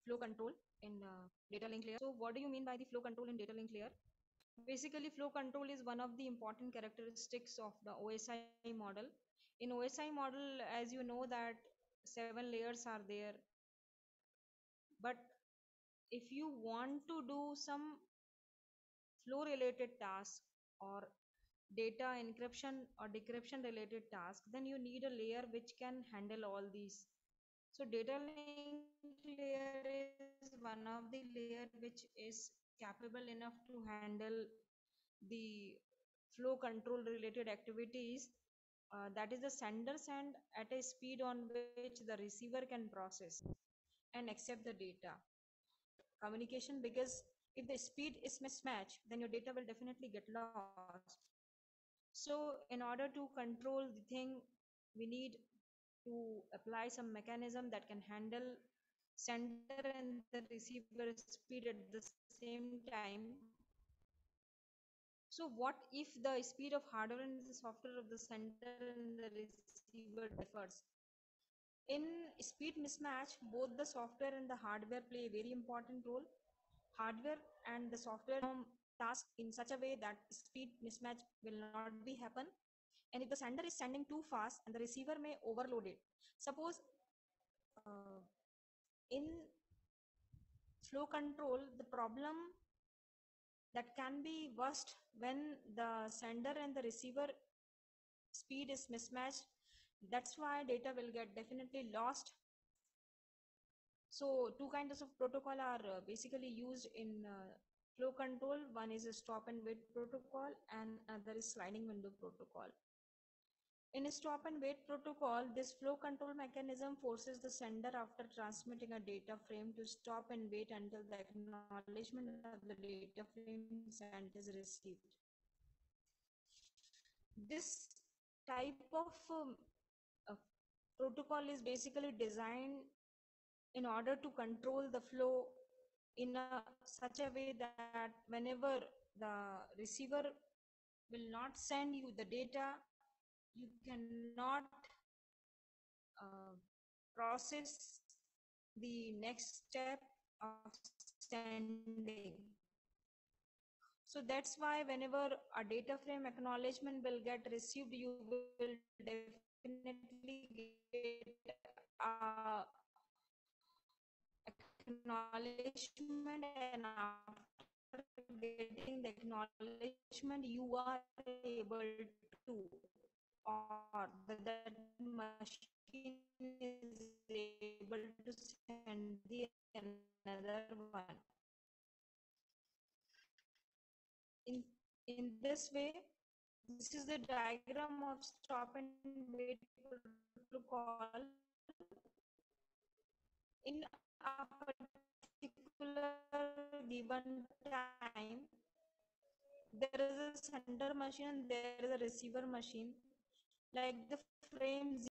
flow control in data link layer. So what do you mean by the flow control in data link layer? Basically, flow control is one of the important characteristics of the OSI model. In OSI model, as you know that 7 layers are there, but if you want to do some flow related task or data encryption or decryption related task, then you need a layer which can handle all these. So data link layer is one of the layer which is capable enough to handle the flow control related activities, that is the sender send at a speed on which the receiver can process and accept the data communication, because if the speed is mismatched, then your data will definitely get lost. So in order to control the thing, we need to apply some mechanism that can handle sender and the receiver speed at the same time. So what if the speed of hardware and the software of the sender and the receiver differs? In speed mismatch, both the software and the hardware play a very important role. Hardware and the software task in such a way that speed mismatch will not be happen. And if the sender is sending too fast, and the receiver may overload it. Suppose in flow control, the problem that can be worst when the sender and the receiver speed is mismatched. That's why data will get definitely lost. So two kinds of protocol are basically used in flow control. One is a stop and wait protocol, and another is sliding window protocol. In a stop and wait protocol, this flow control mechanism forces the sender, after transmitting a data frame, to stop and wait until the acknowledgement of the data frame sent is received. This type of protocol is basically designed in order to control the flow in such a way that whenever the receiver will not send you the data, you cannot process the next step of sending. So that's why whenever a data frame acknowledgement will get received, you will definitely get a acknowledgement, and after getting the acknowledgement, you are able to, or that machine is able to send the another one. In this way, this is the diagram of stop and wait protocol. In a particular given time, there is a sender machine and there is a receiver machine. Like the frame